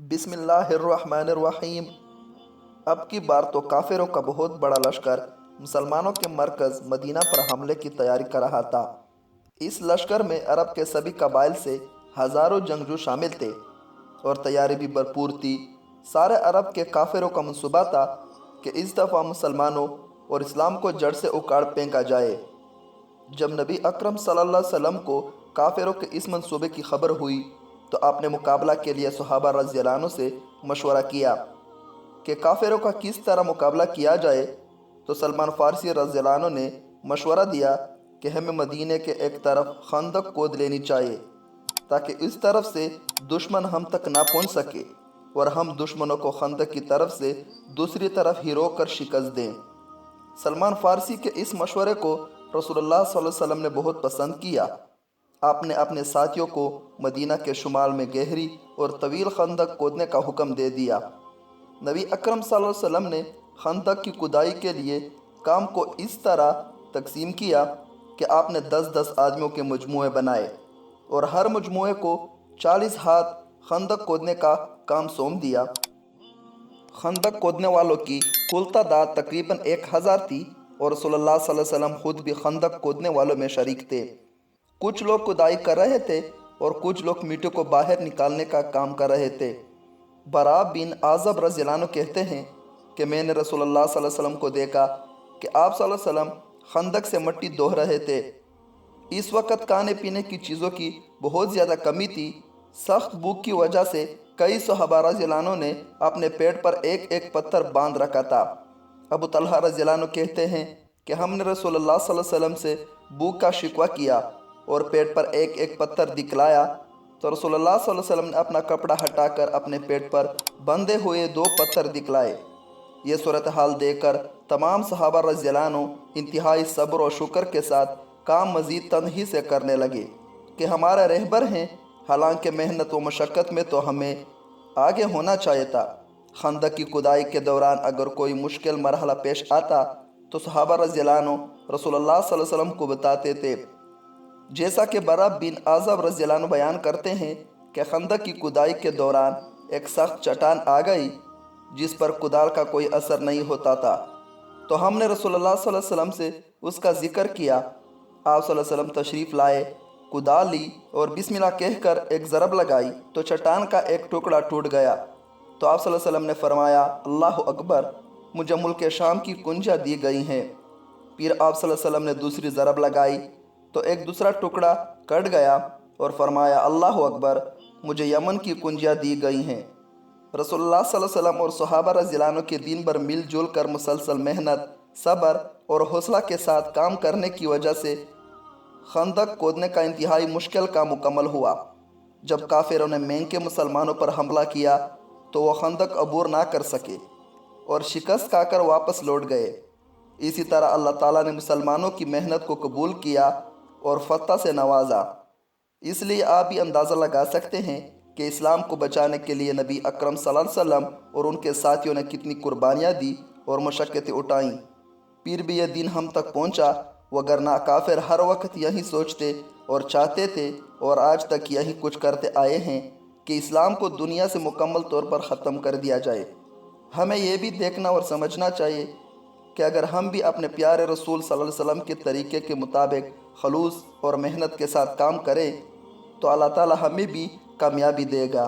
बिस्मिल्लाहिर्रहमानिर्रहीम। अब की बार तो काफिरों का बहुत बड़ा लश्कर मुसलमानों के मरकज़ मदीना पर हमले की तैयारी कर रहा था। इस लश्कर में अरब के सभी कबाइल से हज़ारों जंगजू शामिल थे और तैयारी भी भरपूर थी। सारे अरब के काफिरों का मंसूबा था कि इस दफ़ा मुसलमानों और इस्लाम को जड़ से उखाड़ फेंका जाए। जब नबी अकरम सल्लल्लाहु अलैहि वसल्लम को काफिरों के इस मंसूबे की खबर हुई तो आपने मुकाबला के लिए सहाबा रज़ियल्लाहु अन्हुम से मशवरा किया कि काफिरों का किस तरह मुकाबला किया जाए। तो सलमान फ़ारसी रज़ियल्लाहु अन्हु ने मशवरा दिया कि हमें मदीने के एक तरफ खंदक खोद लेनी चाहिए ताकि इस तरफ से दुश्मन हम तक ना पहुंच सके और हम दुश्मनों को खंदक की तरफ से दूसरी तरफ हिरो कर शिकस्त दें। सलमान फ़ारसी के इस मशवरे को रसूलुल्लाह सल्लल्लाहु अलैहि वसल्लम ने बहुत पसंद किया। आपने अपने साथियों को मदीना के शुमाल में गहरी और तवील खंदक खोदने का हुक्म दे दिया। नबी अकरम सल्लल्लाहु अलैहि वसल्लम ने खंदक की खुदाई के लिए काम को इस तरह तकसीम किया कि आपने 10-10 आदमियों के मजमूए बनाए और हर मजमूए को 40 हाथ खंदक खोदने का काम सौंप दिया। खंदक खोदने वालों की कुल तादाद तकरीबन 1000 थी और रसूलुल्लाह सल्लल्लाहु अलैहि वसल्लम खुद भी खंदक खोदने वालों में शरीक थे। कुछ लोग खुदाई कर रहे थे और कुछ लोग मिट्टी को बाहर निकालने का काम कर रहे थे। बरा बिन आज़ब रज़ियल्लाहु अन्हु कहते हैं कि मैंने रसूलुल्लाह सल्लल्लाहु अलैहि वसल्लम को देखा कि आप सल्लल्लाहु अलैहि वसल्लम खंदक से मिट्टी दोह रहे थे। इस वक्त खाने पीने की चीज़ों की बहुत ज़्यादा कमी थी। सख्त भूख की वजह से कई सहाबा रज़ियल्लाहु अन्हु ने अपने पेट पर एक एक पत्थर बांध रखा था। अबू तलहा रज़ियल्लाहु अन्हु कहते हैं कि हमने रसूलुल्लाह सल्लल्लाहु अलैहि वसल्लम से भूख का शिकवा किया और पेट पर एक एक पत्थर दिखलाया तो रसूलुल्लाह सल्लल्लाहु अलैहि वसल्लम ने अपना कपड़ा हटाकर अपने पेट पर बंधे हुए 2 पत्थर दिखलाए। ये सूरत हाल देखकर तमाम सहाबा रज़ियल्लाहु अन्हु इंतहाई सब्र और शुक्र के साथ काम मज़ीद तन्ही से करने लगे कि हमारा रहबर हैं। हालांकि मेहनत व मशक्क़त में तो हमें आगे होना चाहिए था। खंदक की खुदाई के दौरान अगर कोई मुश्किल मरहला पेश आता तो सहाबा रज़ियल्लाहु अन्हु रसूलुल्लाह सल्लल्लाहु अलैहि वसल्लम को बताते थे। जैसा कि बरा बिन आज़ब रज़ियल्लाहु अन्हु बयान करते हैं कि खंदक की खुदाई के दौरान एक सख्त चट्टान आ गई जिस पर कुदाल का कोई असर नहीं होता था। तो हमने रसूलुल्लाह सल्लल्लाहु अलैहि वसल्लम से उसका जिक्र किया। आप सल्लल्लाहु अलैहि वसल्लम तशरीफ़ लाए, कुदाल ली और बिस्मिल्लाह कहकर एक ज़रब लगाई तो चट्टान का एक टुकड़ा टूट गया। तो आप सल्लल्लाहु अलैहि वसल्लम ने फरमाया, अल्लाह अकबर, मुझे मुल्क शाम की कुंजियाँ दी गई हैं। फिर आप सल्लल्लाहु अलैहि वसल्लम ने दूसरी ज़रब लगाई तो एक दूसरा टुकड़ा कट गया और फरमाया, अल्लाह अकबर, मुझे यमन की कुंजियाँ दी गई हैं। रसूलुल्लाह सल्लल्लाहु अलैहि वसल्लम और सहाबा रज़ियल्लाहु अन्हु के दिन भर मिलजुल कर मुसलसल मेहनत, सब्र और हौसला के साथ काम करने की वजह से खंदक खोदने का इंतहाई मुश्किल काम मुकम्मल हुआ। जब काफिरों ने मैके मुसलमानों पर हमला किया तो वह खंदक अबूर ना कर सके और शिकस्त खाकर वापस लौट गए। इसी तरह अल्लाह ताला ने मुसलमानों की मेहनत को कबूल किया और फतह से नवाजा। इसलिए आप भी अंदाज़ा लगा सकते हैं कि इस्लाम को बचाने के लिए नबी अकरम सल्लल्लाहु अलैहि वसल्लम और उनके साथियों ने कितनी कुर्बानियाँ दी और मशक्क़तें उठाईं। फिर भी यह दिन हम तक पहुँचा, वगरना काफिर हर वक्त यही सोचते और चाहते थे और आज तक यही कुछ करते आए हैं कि इस्लाम को दुनिया से मुकम्मल तौर पर ख़त्म कर दिया जाए। हमें यह भी देखना और समझना चाहिए कि अगर हम भी अपने प्यारे रसूल सल्लल्लाहु अलैहि वसल्लम के तरीक़े के मुताबिक खलूस और मेहनत के साथ काम करें तो अल्लाह ताला हमें भी कामयाबी देगा।